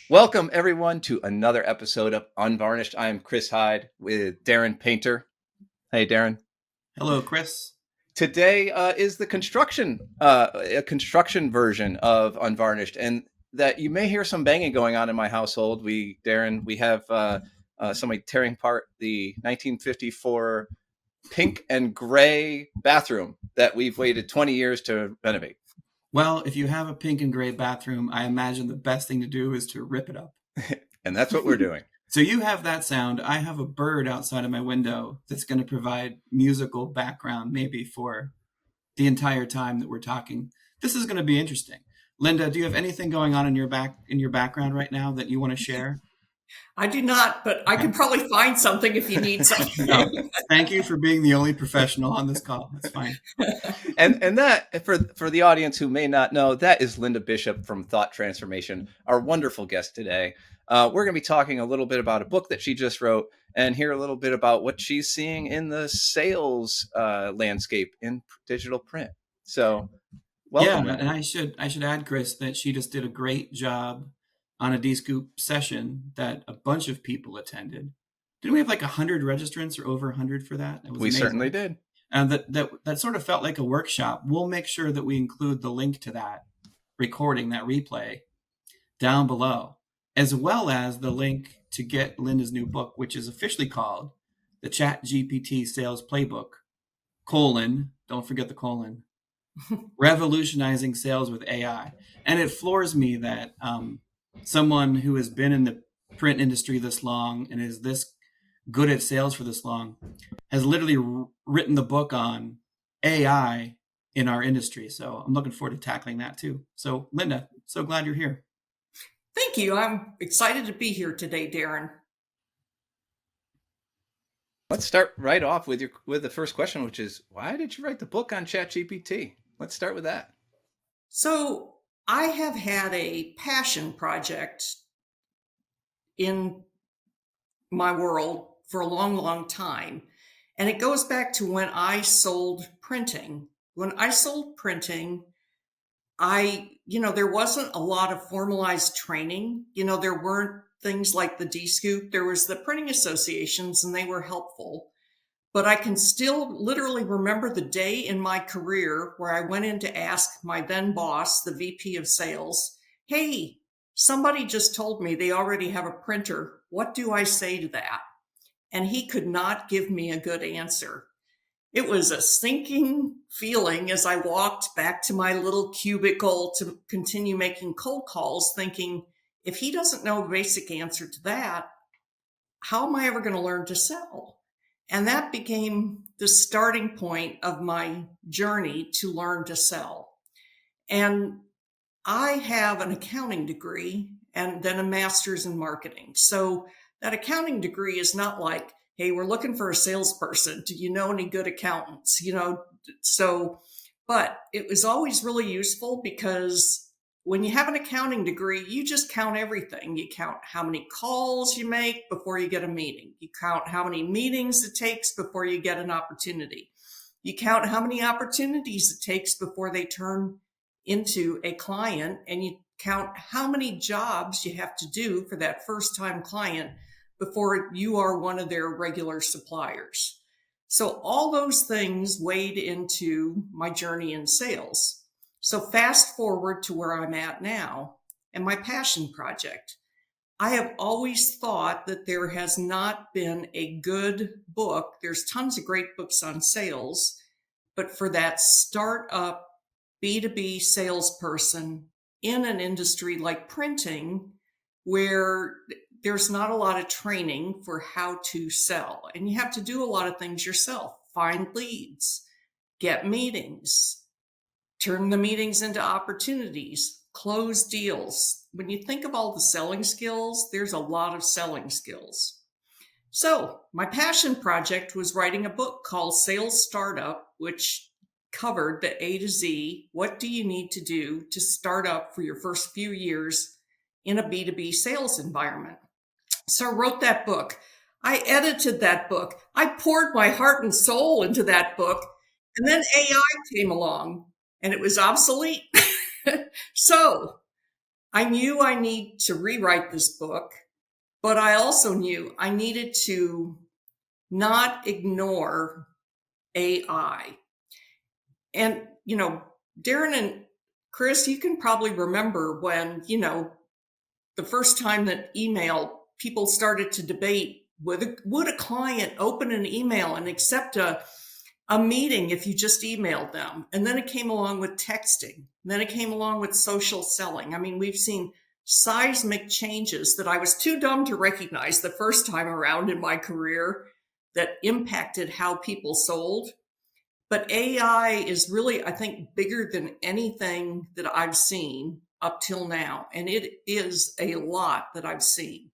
Welcome, everyone, to another episode of Unvarnished. I am Chris Hyde with Darren Painter. Hey, Darren. Hello, Chris. Today is the construction version of Unvarnished, and that you may hear some banging going on in my household. We have somebody tearing apart the 1954 pink and gray bathroom that we've waited 20 years to renovate. Well, if you have a pink and gray bathroom, I imagine the best thing to do is to rip it up. And that's what we're doing. So you have that sound. I have a bird outside of my window that's going to provide musical background maybe for the entire time that we're talking. This is going to be interesting. Linda, do you have anything going on in your background right now that you want to share? I do not, but I could probably find something if you need something. No. Thank you for being the only professional on this call. That's fine. And that, for the audience who may not know, that is Linda Bishop from Thought Transformation, our wonderful guest today. We're going to be talking a little bit about a book that she just wrote and hear a little bit about what she's seeing in the sales landscape in digital print. So, welcome. Yeah, and I should add, Chris, that she just did a great job on a D-Scoop session that a bunch of people attended. Didn't we have like 100 registrants or over 100 for that? We certainly did. And that sort of felt like a workshop. We'll make sure that we include the link to that recording, that replay, down below, as well as the link to get Linda's new book, which is officially called the ChatGPT Sales Playbook, don't forget the colon, Revolutionizing Sales with AI. And it floors me that someone who has been in the print industry this long and is this good at sales for this long has literally written the book on AI in our industry. So I'm looking forward to tackling that too. So Linda, so glad you're here. Thank you. I'm excited to be here today, Darren. Let's start right off with the first question, which is, why did you write the book on ChatGPT? Let's start with that. So I have had a passion project in my world for a long, long time. And it goes back to when I sold printing. When I sold printing, there wasn't a lot of formalized training. There weren't things like the D-Scoop. There was the printing associations, and they were helpful. But I can still literally remember the day in my career where I went in to ask my then boss, the VP of sales, hey, somebody just told me they already have a printer. What do I say to that? And he could not give me a good answer. It was a sinking feeling as I walked back to my little cubicle to continue making cold calls, thinking, if he doesn't know a basic answer to that, how am I ever going to learn to sell? And that became the starting point of my journey to learn to sell. And I have an accounting degree and then a master's in marketing. So that accounting degree is not like, hey, we're looking for a salesperson. Do you know any good accountants? But it was always really useful because when you have an accounting degree, you just count everything. You count how many calls you make before you get a meeting. You count how many meetings it takes before you get an opportunity. You count how many opportunities it takes before they turn into a client, and you count how many jobs you have to do for that first-time client before you are one of their regular suppliers. So all those things weighed into my journey in sales. So fast forward to where I'm at now and my passion project. I have always thought that there has not been a good book. There's tons of great books on sales, but for that startup B2B salesperson in an industry like printing, where there's not a lot of training for how to sell, and you have to do a lot of things yourself, find leads, get meetings, turn the meetings into opportunities, close deals. When you think of all the selling skills, there's a lot of selling skills. So my passion project was writing a book called Sales Startup, which covered the A to Z. What do you need to do to start up for your first few years in a B2B sales environment? So I wrote that book. I edited that book. I poured my heart and soul into that book. And then AI came along and it was obsolete. So I knew I need to rewrite this book, but I also knew I needed to not ignore AI. And, Darren and Chris, you can probably remember when, the first time that people started to debate would a client open an email and accept a meeting if you just emailed them. And then it came along with texting. And then it came along with social selling. I mean, we've seen seismic changes that I was too dumb to recognize the first time around in my career that impacted how people sold. But AI is really, I think, bigger than anything that I've seen up till now. And it is a lot that I've seen.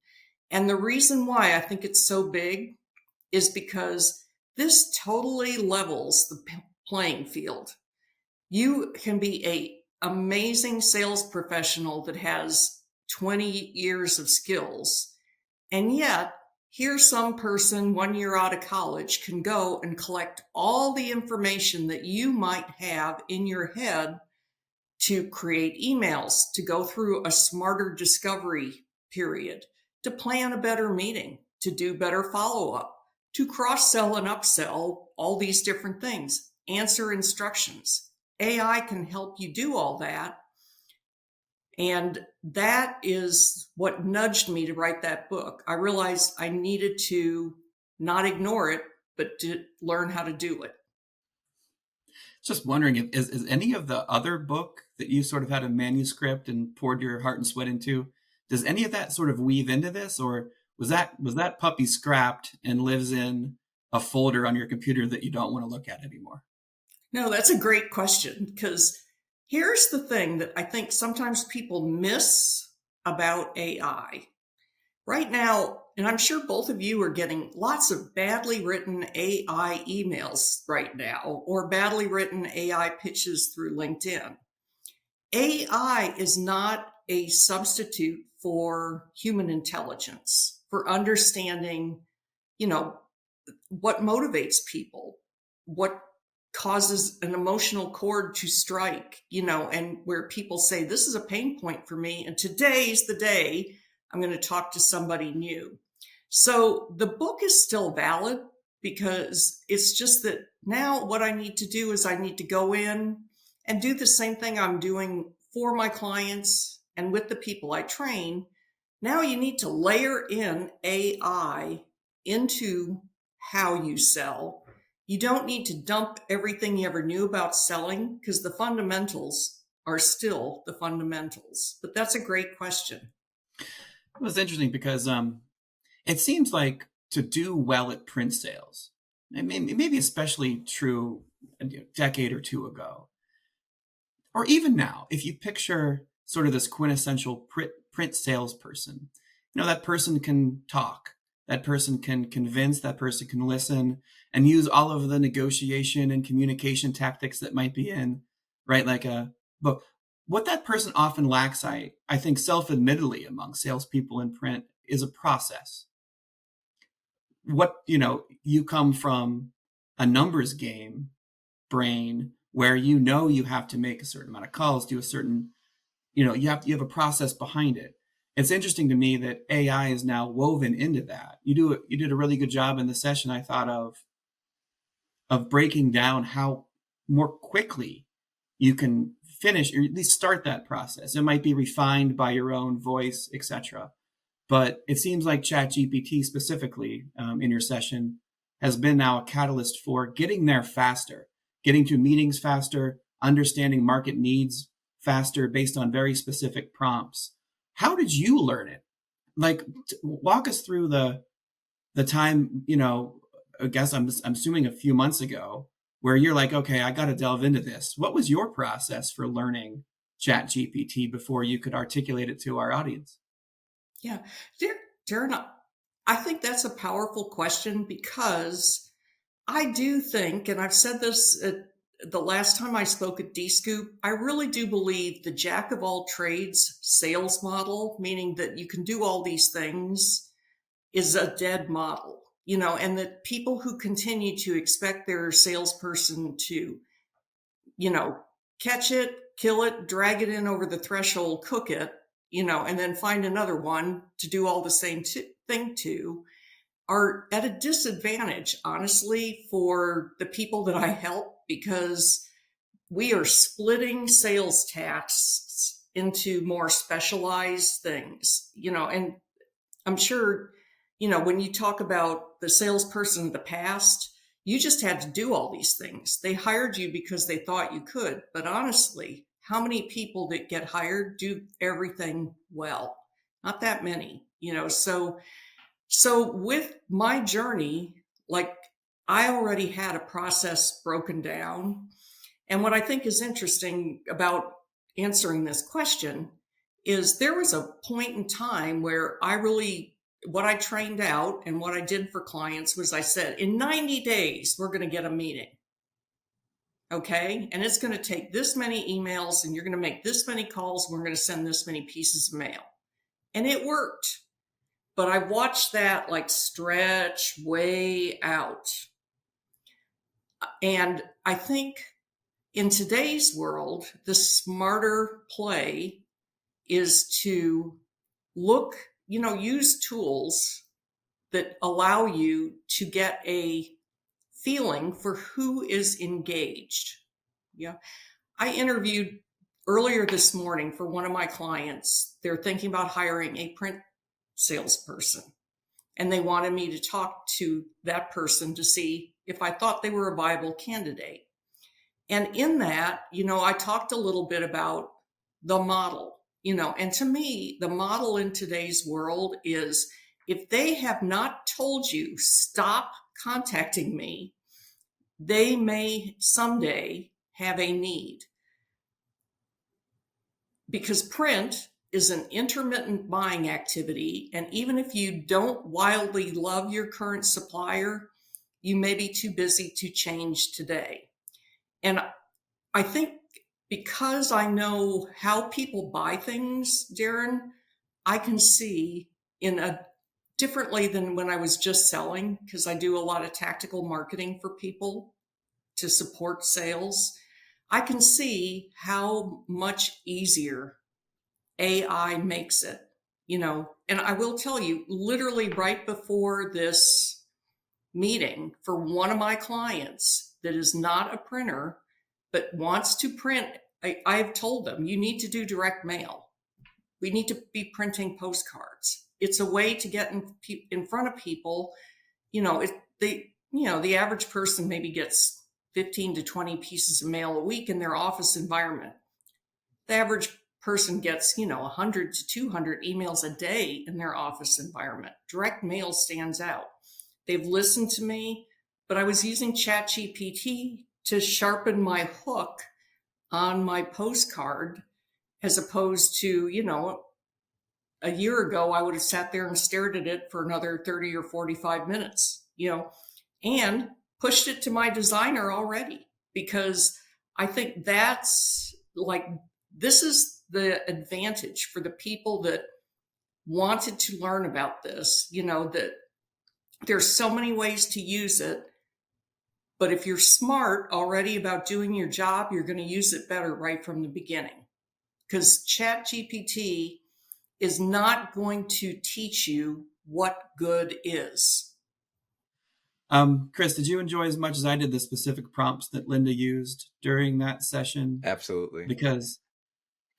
And the reason why I think it's so big is because this totally levels the playing field. You can be an amazing sales professional that has 20 years of skills, and yet here some person 1 year out of college can go and collect all the information that you might have in your head to create emails, to go through a smarter discovery period, to plan a better meeting, to do better follow-up, to cross-sell and upsell, all these different things, answer instructions. AI can help you do all that. And that is what nudged me to write that book. I realized I needed to not ignore it, but to learn how to do it. Just wondering, is any of the other book that you sort of had a manuscript and poured your heart and sweat into, does any of that sort of weave into this, or was that puppy scrapped and lives in a folder on your computer that you don't want to look at anymore? No, that's a great question, because here's the thing that I think sometimes people miss about AI. Right now, and I'm sure both of you are getting lots of badly written AI emails right now, or badly written AI pitches through LinkedIn. AI is not a substitute for human intelligence, for understanding, what motivates people, what causes an emotional chord to strike, and where people say, this is a pain point for me, and today's the day I'm going to talk to somebody new. So the book is still valid, because it's just that now what I need to do is I need to go in and do the same thing I'm doing for my clients and with the people I train. Now you need to layer in AI into how you sell. You don't need to dump everything you ever knew about selling, because the fundamentals are still the fundamentals. But that's a great question. It was interesting because it seems like to do well at print sales, I mean, maybe especially true a decade or two ago, or even now, if you picture sort of this quintessential print salesperson, that person can talk, that person can convince, that person can listen and use all of the negotiation and communication tactics that might be in, right, like a book. What that person often lacks, I think self-admittedly among salespeople in print, is a process. What, you come from a numbers game brain where you have to make a certain amount of calls, do a certain, you have a process behind it. It's interesting to me that AI is now woven into that. You did a really good job in the session, I thought, of breaking down how more quickly you can finish or at least start that process. It might be refined by your own voice, etc. But it seems like ChatGPT specifically in your session has been now a catalyst for getting there faster, getting to meetings faster, understanding market needs faster based on very specific prompts. How did you learn it? Like, walk us through the time, I guess I'm assuming a few months ago, where you're like, okay, I got to delve into this. What was your process for learning ChatGPT before you could articulate it to our audience? Yeah, Darren, I think that's a powerful question, because I do think, and I've said this the last time I spoke at D-Scoop, I really do believe the jack of all trades sales model, meaning that you can do all these things, is a dead model. and that people who continue to expect their salesperson to, catch it, kill it, drag it in over the threshold, cook it, and then find another one to do all the same thing to, are at a disadvantage, honestly, for the people that I help, because we are splitting sales tasks into more specialized things, and I'm sure, when you talk about the salesperson of the past, you just had to do all these things. They hired you because they thought you could. But honestly, how many people that get hired do everything well? Not that many, So with my journey, like, I already had a process broken down. And what I think is interesting about answering this question is there was a point in time where what I trained out and what I did for clients was I said, in 90 days, we're going to get a meeting. Okay. And it's going to take this many emails and you're going to make this many calls. And we're going to send this many pieces of mail. And it worked. But I watched that like stretch way out. And I think in today's world, the smarter play is to use tools that allow you to get a feeling for who is engaged. Yeah. I interviewed earlier this morning for one of my clients. They're thinking about hiring a print salesperson, and they wanted me to talk to that person to see if I thought they were a viable candidate. And in that, I talked a little bit about the model, and to me, the model in today's world is, if they have not told you, stop contacting me, they may someday have a need. Because print is an intermittent buying activity. And even if you don't wildly love your current supplier, you may be too busy to change today. And I think because I know how people buy things, Darren, I can see differently than when I was just selling, because I do a lot of tactical marketing for people to support sales. I can see how much easier AI makes it, and I will tell you, literally right before this meeting, for one of my clients that is not a printer, but wants to print, I've told them, you need to do direct mail. We need to be printing postcards. It's a way to get in front of people. The average person maybe gets 15 to 20 pieces of mail a week in their office environment. The average person gets, 100 to 200 emails a day in their office environment. Direct mail stands out. They've listened to me, but I was using ChatGPT to sharpen my hook on my postcard, as opposed to, a year ago, I would have sat there and stared at it for another 30 or 45 minutes, and pushed it to my designer already, because I think that's this is the advantage for the people that wanted to learn about this, that there's so many ways to use it. But if you're smart already about doing your job, you're going to use it better right from the beginning. Because ChatGPT is not going to teach you what good is. Chris, did you enjoy as much as I did the specific prompts that Linda used during that session? Absolutely. Because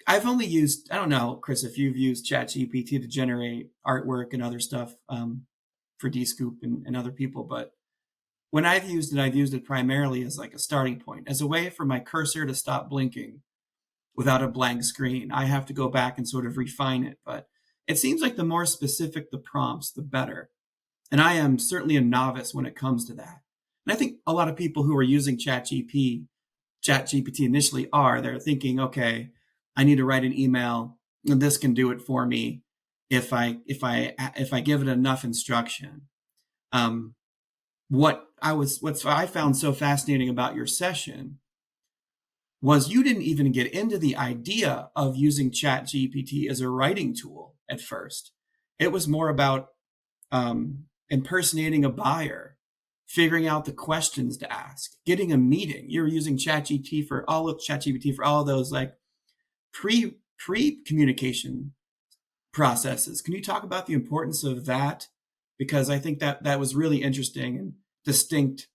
I've only used, I don't know, Chris, if you've used ChatGPT to generate artwork and other stuff for D-Scoop and other people, but when I've used it primarily as like a starting point, as a way for my cursor to stop blinking without a blank screen. I have to go back and sort of refine it, but it seems like the more specific the prompts, the better. And I am certainly a novice when it comes to that. And I think a lot of people who are using ChatGPT initially they're thinking, okay, I need to write an email and this can do it for me if I give it enough instruction. What I found so fascinating about your session was you didn't even get into the idea of using ChatGPT as a writing tool at first. It was more about impersonating a buyer, figuring out the questions to ask, getting a meeting. You're using ChatGPT for all of those like pre-communication processes. Can you talk about the importance of that? Because I think that was really interesting and distinct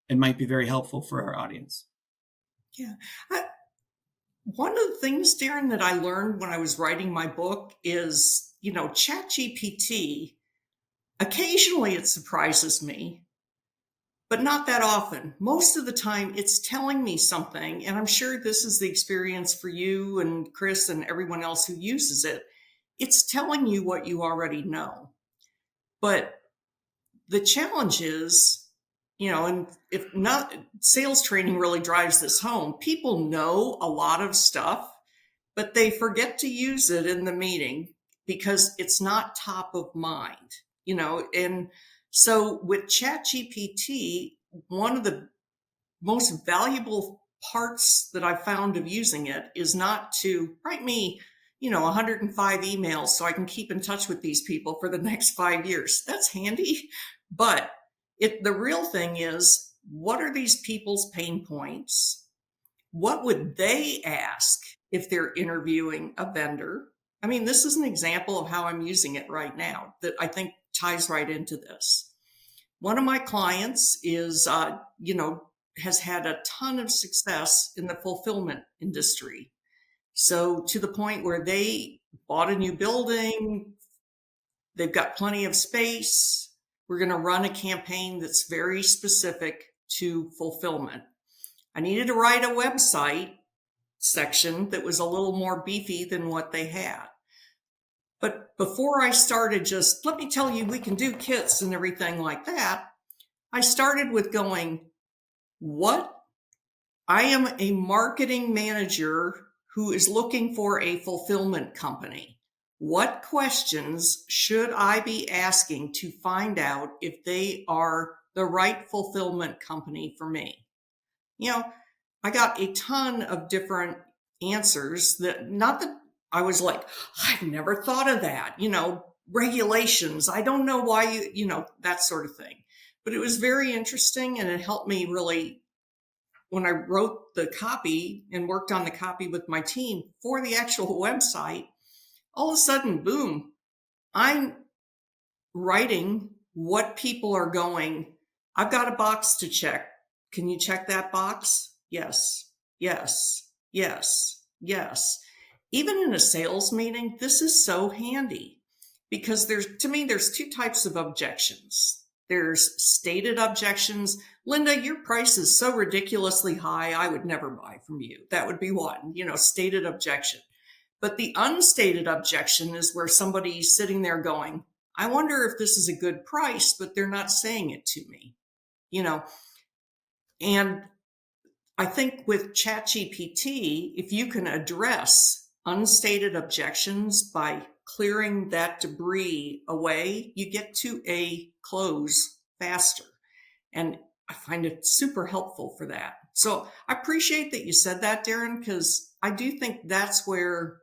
and might be very helpful for our audience. Yeah. One of the things, Darren, that I learned when I was writing my book is, ChatGPT, occasionally it surprises me, but not that often. Most of the time it's telling me something, and I'm sure this is the experience for you and Chris and everyone else who uses it. It's telling you what you already know. But the challenge is, and if not, sales training really drives this home. People know a lot of stuff, but they forget to use it in the meeting because it's not top of mind, and so with ChatGPT, one of the most valuable parts that I found of using it is not to write me, 105 emails so I can keep in touch with these people for the next 5 years. That's handy. But the real thing is, what are these people's pain points? What would they ask if they're interviewing a vendor? I mean, this is an example of how I'm using it right now that I think ties right into this. One of my clients is, has had a ton of success in the fulfillment industry. So to the point where they bought a new building, they've got plenty of space. We're going to run a campaign that's very specific to fulfillment. I needed to write a website section that was a little more beefy than what they had. But before I started just, let me tell you, we can do kits and everything like that, I started with going, I am a marketing manager who is looking for a fulfillment company. What questions should I be asking to find out if they are the right fulfillment company for me? I got a ton of different answers not that I was like, I've never thought of that, regulations. I don't know why that sort of thing. But it was very interesting, and it helped me really when I wrote the copy and worked on the copy with my team for the actual website. All of a sudden, boom, I'm writing what people are going, I've got a box to check. Can you check that box? Yes, yes, yes, yes. Even in a sales meeting, this is so handy because there's two types of objections. There's stated objections. Linda, your price is so ridiculously high, I would never buy from you. That would be one, stated objection. But the unstated objection is where somebody's sitting there going, I wonder if this is a good price, but they're not saying it to me, And I think with ChatGPT, if you can address unstated objections by clearing that debris away, you get to a close faster. And I find it super helpful for that. So I appreciate that you said that, Darren, because I do think that's where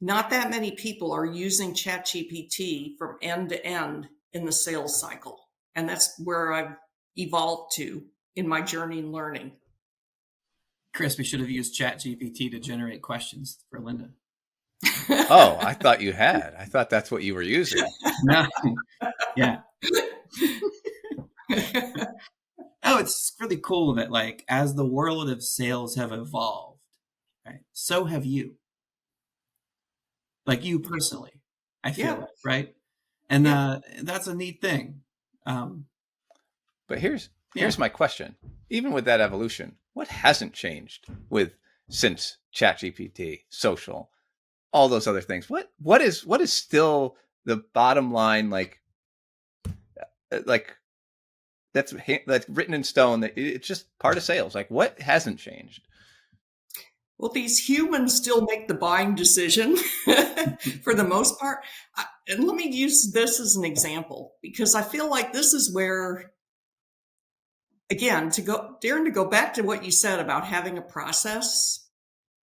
not that many people are using ChatGPT from end to end in the sales cycle. And that's where I've evolved to in my journey in learning. Chris, we should have used ChatGPT to generate questions for Linda. Oh, I thought you had. I thought that's what you were using. No. Yeah. Oh, it's really cool that as the world of sales have evolved, right, so have you. Like you personally, I feel right? And that's a neat thing. But here's my question. Even with that evolution, what hasn't changed since ChatGPT, social, all those other things? What is still the bottom line, that's written in stone, that it's just part of sales? What hasn't changed? Well, these humans still make the buying decision for the most part. And let me use this as an example, because I feel like this is where, again, Darren, to go back to what you said about having a process.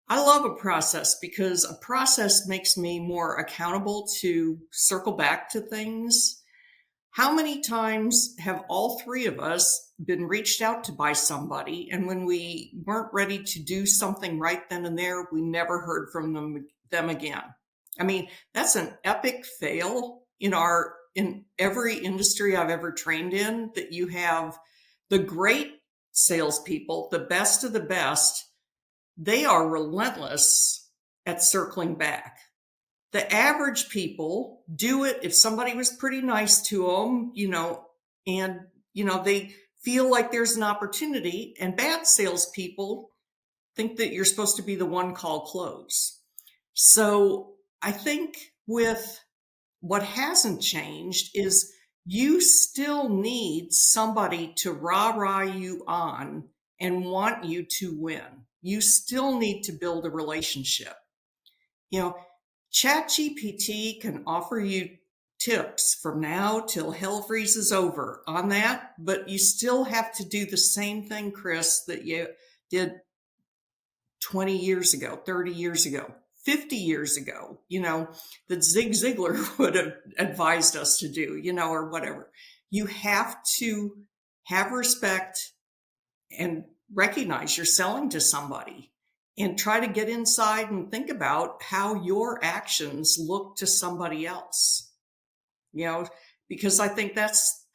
I love a process because a process makes me more accountable to circle back to things. How many times have all three of us been reached out to by somebody, and when we weren't ready to do something right then and there, we never heard from them again? I mean, that's an epic fail in every industry I've ever trained in, that you have the great salespeople, the best of the best. They are relentless at circling back. The average people do it if somebody was pretty nice to them, and, they feel like there's an opportunity, and bad salespeople think that you're supposed to be the one call close. So I think with what hasn't changed is you still need somebody to rah-rah you on and want you to win. You still need to build a relationship. ChatGPT can offer you tips from now till hell freezes over on that, but you still have to do the same thing, Chris, that you did 20 years ago, 30 years ago, 50 years ago, that Zig Ziglar would have advised us to do, or whatever. You have to have respect and recognize you're selling to somebody, and try to get inside and think about how your actions look to somebody else, because I think that's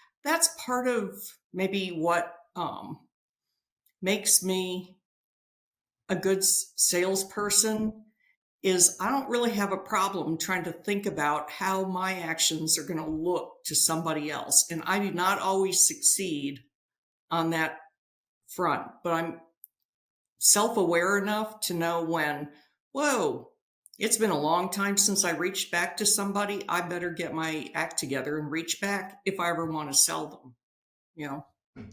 part of maybe what makes me a good salesperson is I don't really have a problem trying to think about how my actions are going to look to somebody else. And I do not always succeed on that front, but I'm self-aware enough to know when, whoa, it's been a long time since I reached back to somebody. I better get my act together and reach back if I ever want to sell them,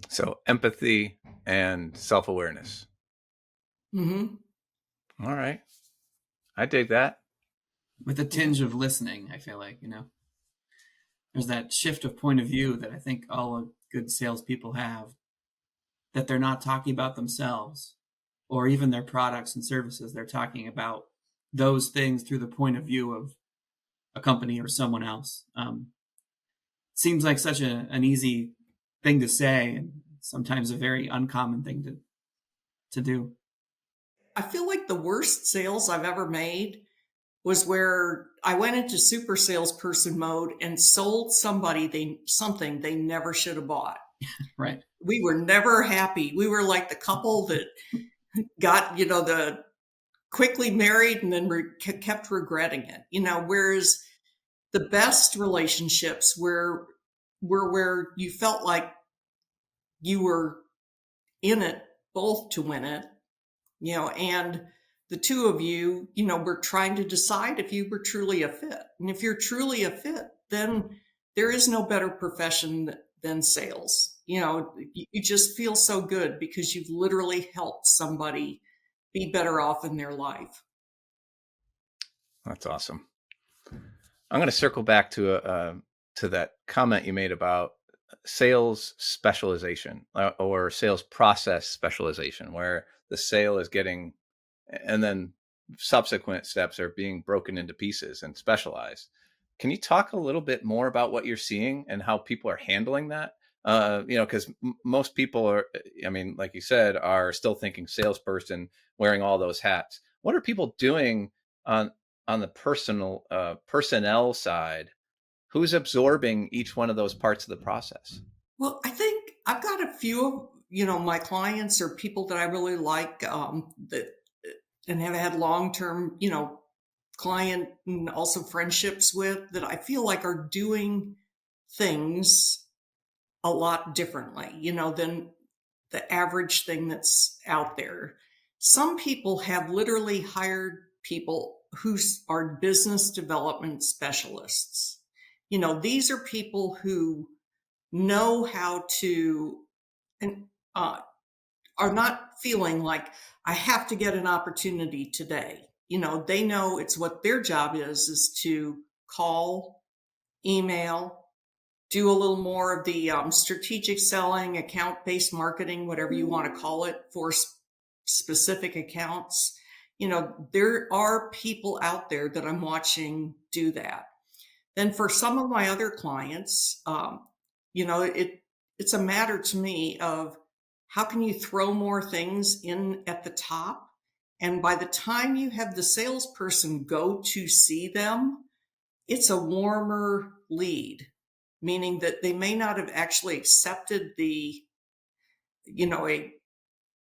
So empathy and self-awareness. Mm-hmm. All right. I dig that. With a tinge of listening, I feel like, there's that shift of point of view that I think all good salespeople have, that they're not talking about themselves or even their products and services. They're talking about those things through the point of view of a company or someone else. Seems like such an easy thing to say, and sometimes a very uncommon thing to do. I feel like the worst sales I've ever made was where I went into super salesperson mode and sold somebody something they never should have bought. Right. We were never happy. We were like the couple that got, the quickly married and then kept regretting it, whereas the best relationships were where you felt like you were in it both to win it, and the two of you, were trying to decide if you were truly a fit. And if you're truly a fit, then there is no better profession than sales. You just feel so good because you've literally helped somebody be better off in their life. That's awesome. I'm going to circle back to that comment you made about sales specialization or sales process specialization, where the sale is getting, and then subsequent steps are being broken into pieces and specialized. Can you talk a little bit more about what you're seeing and how people are handling that? Because most people are, like you said, are still thinking salesperson, wearing all those hats. What are people doing on the personnel side? Who's absorbing each one of those parts of the process? Well, I think I've got a few of, my clients or people that I really like that and have had long-term, client and also friendships with, that I feel like are doing things a lot differently, than the average thing that's out there. Some people have literally hired people who are business development specialists. These are people who know how to, and are not feeling like I have to get an opportunity today. They know it's what their job is to call, email, do a little more of the strategic selling, account-based marketing, whatever you want to call it, for specific accounts. There are people out there that I'm watching do that. Then for some of my other clients, It's a matter to me of how can you throw more things in at the top? And by the time you have the salesperson go to see them, it's a warmer lead, meaning that they may not have actually accepted a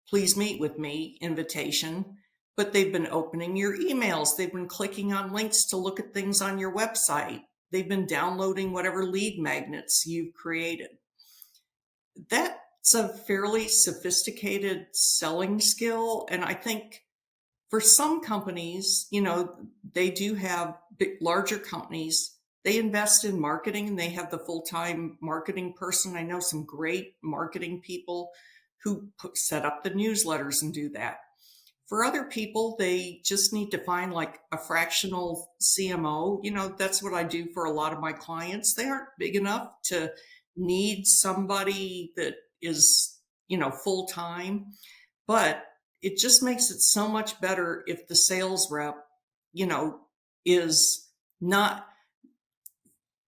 please meet with me invitation, but they've been opening your emails. They've been clicking on links to look at things on your website. They've been downloading whatever lead magnets you've created. That's a fairly sophisticated selling skill. And I think for some companies, they do have larger companies. They invest in marketing and they have the full-time marketing person. I know some great marketing people who set up the newsletters and do that. For other people, they just need to find like a fractional CMO. That's what I do for a lot of my clients. They aren't big enough to need somebody that is, full-time, but it just makes it so much better if the sales rep, is not.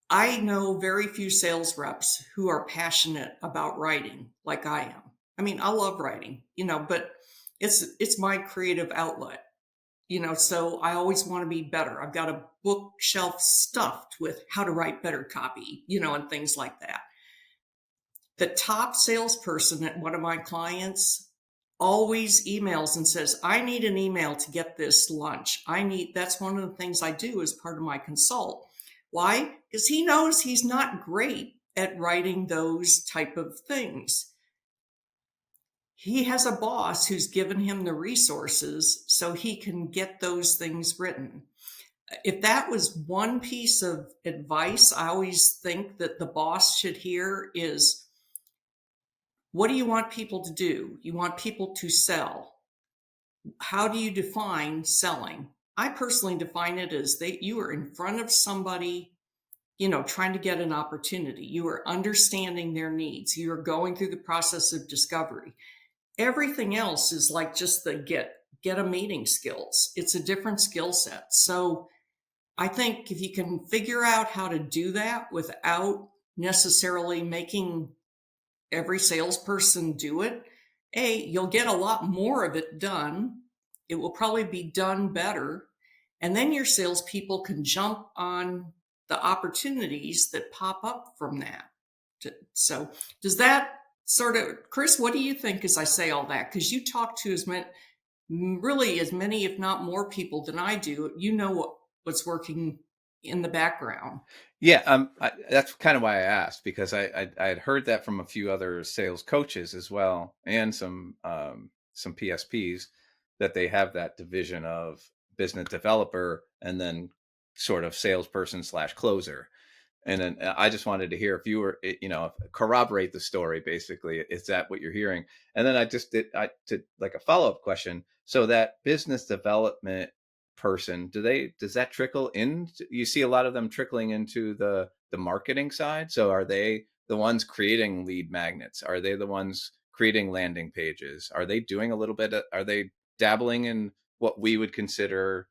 I know very few sales reps who are passionate about writing like I am. I mean, I love writing, but it's my creative outlet, so I always want to be better. I've got a bookshelf stuffed with how to write better copy, and things like that. The top salesperson at one of my clients always emails and says, I need an email to get this lunch. That's one of the things I do as part of my consult. Why? Because he knows he's not great at writing those type of things. He has a boss who's given him the resources so he can get those things written. If that was one piece of advice I always think that the boss should hear is, what do you want people to do? You want people to sell. How do you define selling? I personally define it as you are in front of somebody, trying to get an opportunity. You are understanding their needs. You are going through the process of discovery. Everything else is like just the get a meeting skills. It's a different skill set. So I think if you can figure out how to do that without necessarily making every salesperson do it, you'll get a lot more of it done. It will probably be done better. And then your salespeople can jump on the opportunities that pop up from that. So does that sort of, Chris, what do you think as I say all that? Because you talk to as many, if not more people than I do. What's working in the background. Yeah, that's kind of why I asked, because I had heard that from a few other sales coaches as well, and some PSPs, that they have that division of business developer and then sort of salesperson / closer. And then I just wanted to hear if you were, corroborate the story. Basically, is that what you're hearing? And then I did like a follow-up question. So that business development person, does that trickle in? You see a lot of them trickling into the marketing side. So are they the ones creating lead magnets? Are they the ones creating landing pages? Are they doing a little bit are they dabbling in what we would consider,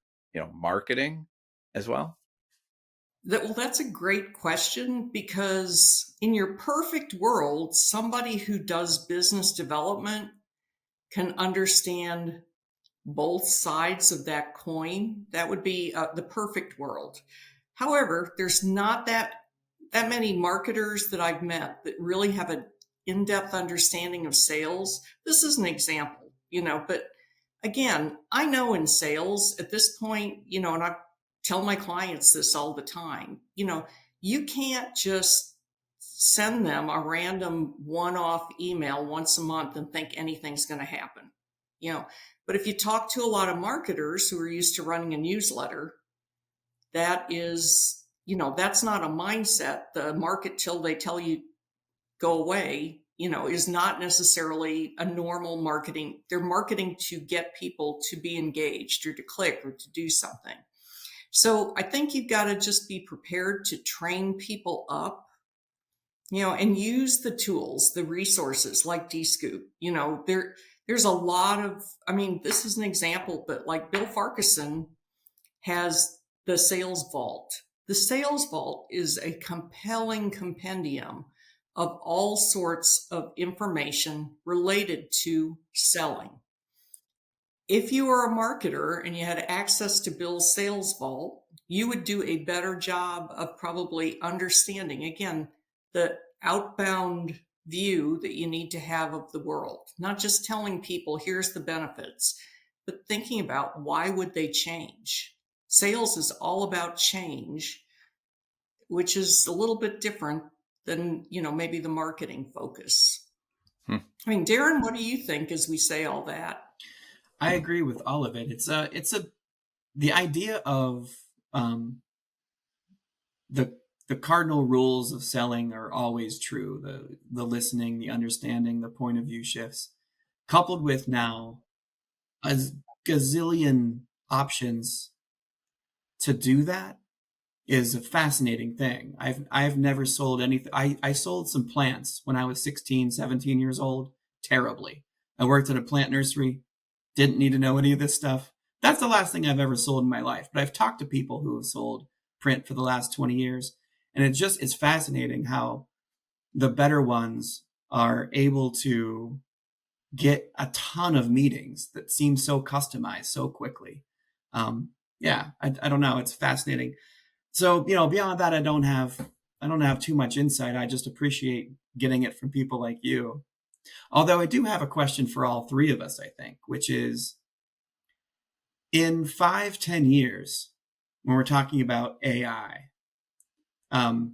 marketing as well? Well, that's a great question, because in your perfect world, somebody who does business development can understand both sides of that coin. That would be the perfect world. However, there's not that many marketers that I've met that really have an in-depth understanding of sales. This is an example, but again, I know in sales at this point, and I tell my clients this all the time, you can't just send them a random one-off email once a month and think anything's going to happen, But if you talk to a lot of marketers who are used to running a newsletter, that is, that's not a mindset. The market till they tell you go away, is not necessarily a normal marketing. They're marketing to get people to be engaged or to click or to do something. So I think you've got to just be prepared to train people up, and use the tools, the resources like DScoop. There's a lot of, this is an example, but like Bill Farquharson has the Sales Vault. The Sales Vault is a compelling compendium of all sorts of information related to selling. If you were a marketer and you had access to Bill's Sales Vault, you would do a better job of probably understanding, again, the outbound view that you need to have of the world, not just telling people, here's the benefits, but thinking about why would they change? Sales is all about change, which is a little bit different than, maybe the marketing focus. I mean, Darren, what do you think as we say all that? I agree with all of it. The idea of the cardinal rules of selling are always true. The listening, the understanding, the point of view shifts, coupled with now a gazillion options to do that is a fascinating thing. I've never sold anything. I sold some plants when I was 16, 17 years old, terribly. I worked at a plant nursery, didn't need to know any of this stuff. That's the last thing I've ever sold in my life. But I've talked to people who have sold print for the last 20 years. And it's fascinating how the better ones are able to get a ton of meetings that seem so customized so quickly. I don't know. It's fascinating. So, beyond that, I don't have too much insight. I just appreciate getting it from people like you. Although I do have a question for all three of us, I think, which is in 5-10 years, when we're talking about AI, I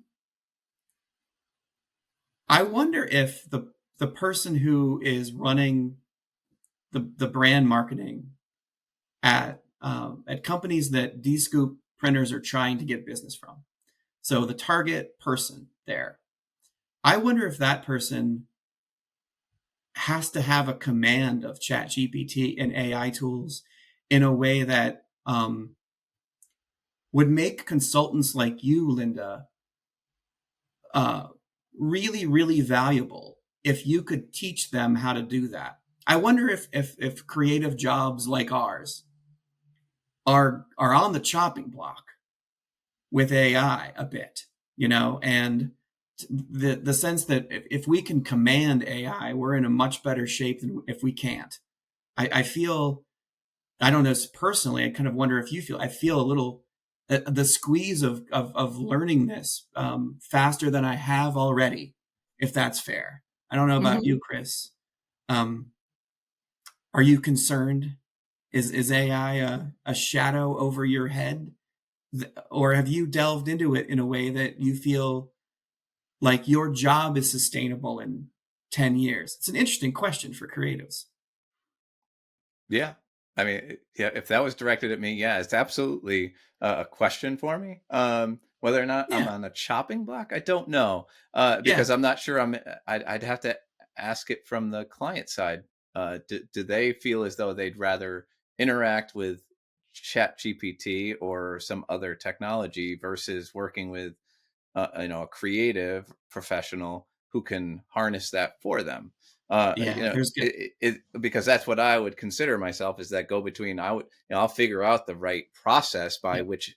wonder if the person who is running the brand marketing at companies that D-Scoop printers are trying to get business from, so the target person there, I wonder if that person has to have a command of ChatGPT and AI tools in a way that would make consultants like you, Linda, really, really valuable if you could teach them how to do that. I wonder if creative jobs like ours are on the chopping block with AI a bit, and the sense that if we can command AI, we're in a much better shape than if we can't. I feel, I don't know, personally, I kind of wonder if you feel, I feel a little, the squeeze of learning this faster than I have already, if that's fair. I don't know about you, Chris. Are you concerned? Is AI a shadow over your head? Or have you delved into it in a way that you feel like your job is sustainable in 10 years? It's an interesting question for creatives. Yeah. I mean, yeah, if that was directed at me, yeah, it's absolutely a question for me. Whether or not I'm Yeah. on a chopping block, I don't know, Yeah. because I'm not sure I'd have to ask it from the client side. Do they feel as though they'd rather interact with ChatGPT or some other technology versus working with a creative professional who can harness that for them? Yeah. There's good. Because that's what I would consider myself, is that go between. I'll figure out the right process by Yeah. which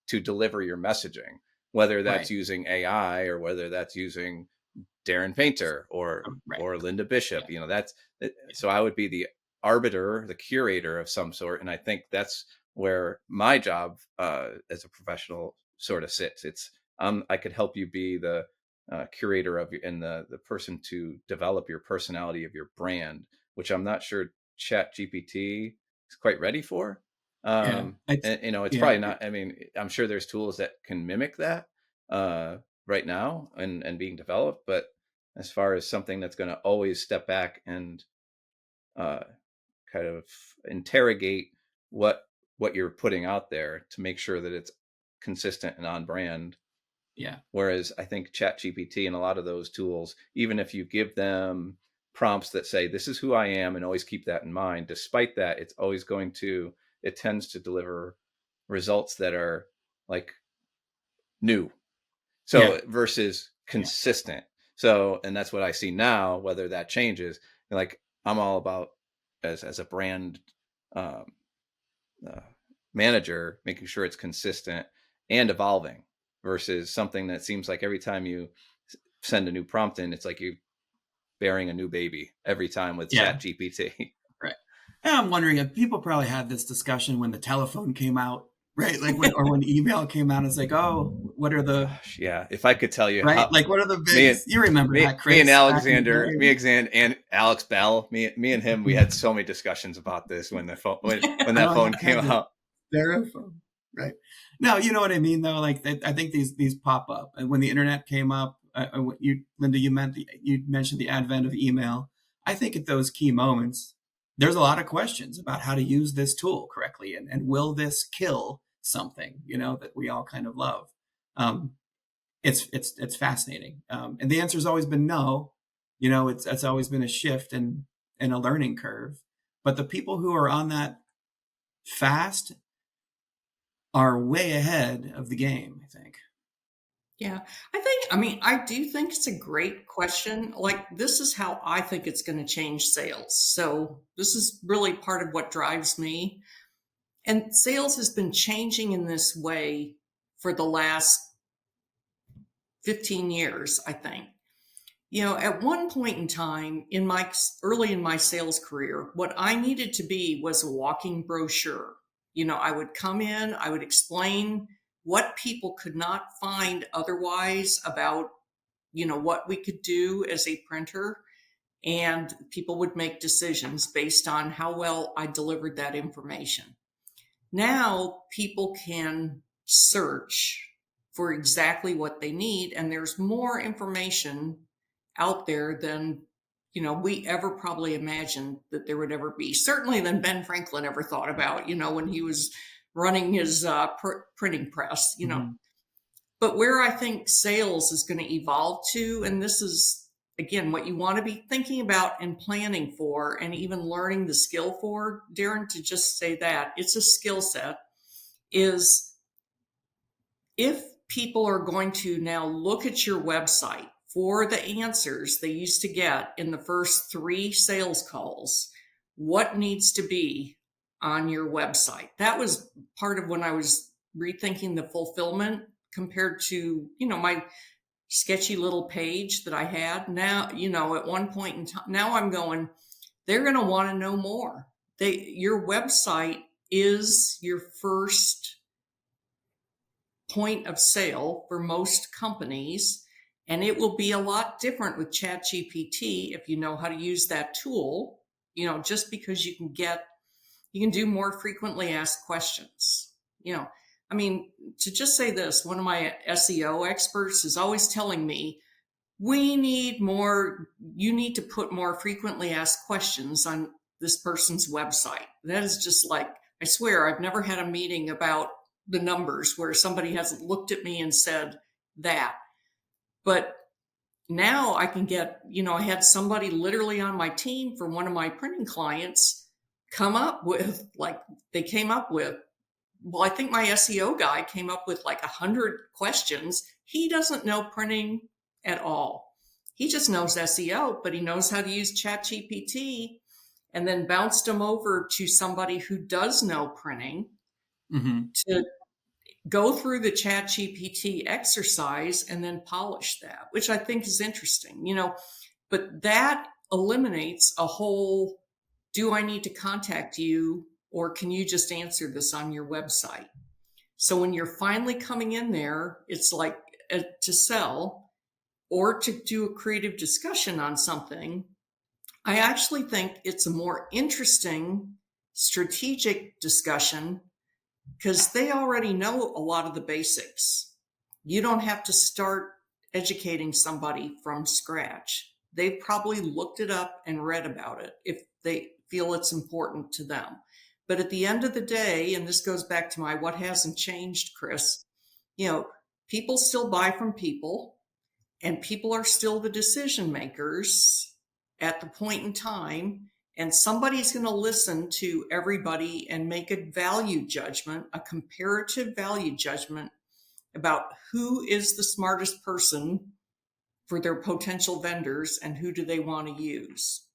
to deliver your messaging, whether that's Right. using AI or whether that's using Darren Painter Right. or Linda Bishop. Yeah. So I would be the arbiter, the curator of some sort, and I think that's where my job as a professional sort of sits. It's I could help you be the curator of and the person to develop your personality of your brand, which I'm not sure Chat GPT is quite ready for. Yeah. And it's Yeah. probably not. I mean, I'm sure there's tools that can mimic that right now and being developed, but as far as something that's going to always step back and uh, kind of interrogate what you're putting out there to make sure that it's consistent and on brand. Yeah. Whereas I think ChatGPT and a lot of those tools, even if you give them prompts that say, this is who I am, and always keep that in mind, despite that, it tends to deliver results that are like new. So Yeah. versus Yeah. consistent. So, and that's what I see now, whether that changes. Like I'm all about as a brand um, uh, manager, making sure it's consistent and evolving versus something that seems like every time you send a new prompt in, it's like you're bearing a new baby every time with ChatGPT. Right. And I'm wondering if people probably had this discussion when the telephone came out, right? Like when email came out, it's like, oh, what are the if I could tell you right? how, Like what are the big you remember that, Chris? Me and Alexander, and Alex Bell, me and him, we had so many discussions about this when the phone when that phone came out. Their phone, right? No, you know what I mean though. Like I think these pop up, and when the internet came up, Linda, you mentioned the advent of email. I think at those key moments, there's a lot of questions about how to use this tool correctly, and will this kill something, that we all kind of love. It's fascinating, and the answer has always been no. It's always been a shift and a learning curve. But the people who are on that fast are way ahead of the game, I think. Yeah, I do think it's a great question. Like, this is how I think it's going to change sales. So this is really part of what drives me. And sales has been changing in this way for the last 15 years, I think. At one point in time early in my sales career, what I needed to be was a walking brochure. I would come in, I would explain what people could not find otherwise about, what we could do as a printer, and people would make decisions based on how well I delivered that information. Now people can search for exactly what they need, and there's more information out there than we ever probably imagined that there would ever be, certainly than Ben Franklin ever thought about when he was running his printing press. But where I think sales is going to evolve to, and this is again what you want to be thinking about and planning for, and even learning the skill for, Darren, to just say that it's a skill set, is if people are going to now look at your website for the answers they used to get in the first 3 sales calls, what needs to be on your website? That was part of when I was rethinking the fulfillment compared to, my sketchy little page that I had. Now, at one point in time, now I'm going, they're going to want to know more. Your website is your first point of sale for most companies. And it will be a lot different with ChatGPT if you know how to use that tool, just because you can do more frequently asked questions. To just say this, one of my SEO experts is always telling me, you need to put more frequently asked questions on this person's website. That is just like, I swear, I've never had a meeting about the numbers where somebody hasn't looked at me and said that. But now I can get, I had somebody literally on my team for one of my printing clients they came up with, I think my SEO guy came up with like 100 questions. He doesn't know printing at all. He just knows SEO, but he knows how to use ChatGPT, and then bounced him over to somebody who does know printing to go through the ChatGPT exercise and then polish that, which I think is interesting, but that eliminates a whole, do I need to contact you, or can you just answer this on your website? So when you're finally coming in there, it's like to sell or to do a creative discussion on something. I actually think it's a more interesting strategic discussion because they already know a lot of the basics. You don't have to start educating somebody from scratch. They've probably looked it up and read about it if they feel it's important to them. But at the end of the day, and this goes back to my what hasn't changed, Chris, people still buy from people, and people are still the decision makers at the point in time. And somebody's going to listen to everybody and make a value judgment, a comparative value judgment about who is the smartest person for their potential vendors and who do they want to use.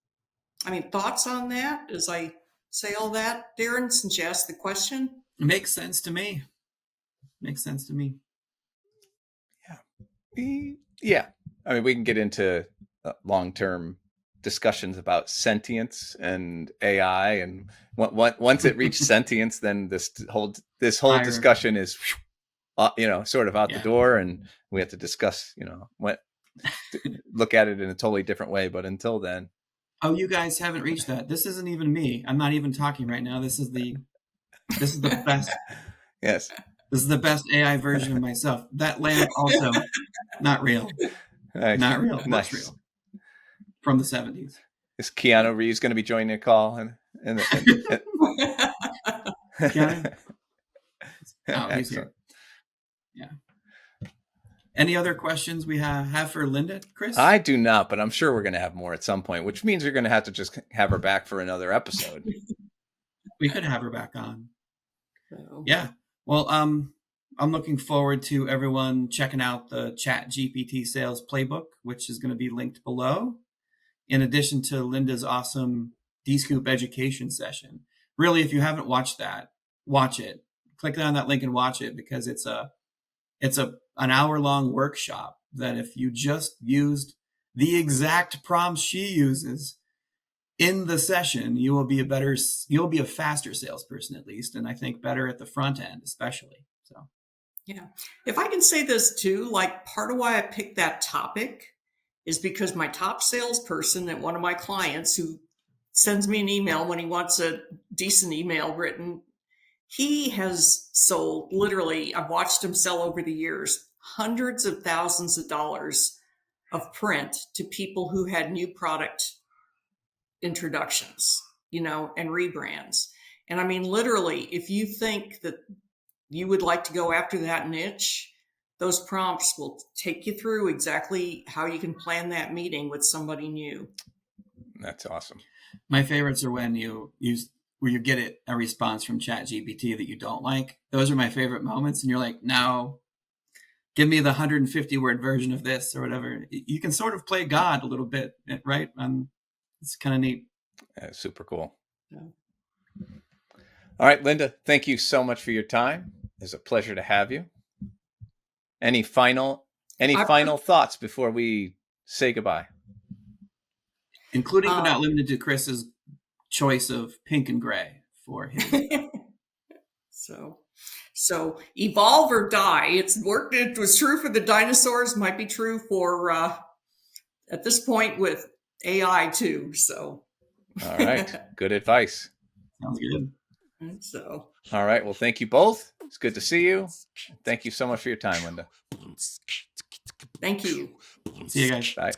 Thoughts on that as I say all that, Darren, since you asked the question? It makes sense to me. Yeah. Yeah. I mean, we can get into long-term discussions about sentience and AI, and once it reached sentience, then this whole discussion is, sort of out the door, and we have to discuss, look at it in a totally different way. But until then, oh, you guys haven't reached that. This isn't even me. I'm not even talking right now. This is the best. Yes. This is the best AI version of myself. That lamp also not real. Nice. Not real. Nice. Not real. From the 70s. Is Keanu Reeves going to be joining the call? Keanu? Oh, he's here. Yeah. Any other questions we have for Linda, Chris? I do not, but I'm sure we're going to have more at some point, which means you're going to have to just have her back for another episode. We could have her back on. Yeah. Well, I'm looking forward to everyone checking out the ChatGPT Sales Playbook, which is going to be linked below, in addition to Linda's awesome D-Scoop education session. Really, if you haven't watched that, watch it. Click on that link and watch it, because it's an hour-long workshop that if you just used the exact prompts she uses in the session, you'll be a faster salesperson, at least, and I think better at the front end, especially. So, yeah. If I can say this too, like part of why I picked that topic is because my top salesperson at one of my clients, who sends me an email when he wants a decent email written, he has sold, literally, I've watched him sell over the years, hundreds of thousands of dollars of print to people who had new product introductions, and rebrands. And I mean, literally, if you think that you would like to go after that niche, those prompts will take you through exactly how you can plan that meeting with somebody new. That's awesome. My favorites are when you get a response from ChatGPT that you don't like. Those are my favorite moments. And you're like, no, give me the 150-word version of this or whatever. You can sort of play God a little bit, right? It's kind of neat. Yeah, super cool. Yeah. All right, Linda, thank you so much for your time. It's a pleasure to have you. Any final thoughts before we say goodbye? Including but not limited to Chris's choice of pink and gray for his. So evolve or die. It's worked. It was true for the dinosaurs. Might be true for at this point with AI too. So. All right. Good advice. Sounds good. So. All right. Well, thank you both. It's good to see you. Thank you so much for your time, Linda. Thank you. See you guys. Bye.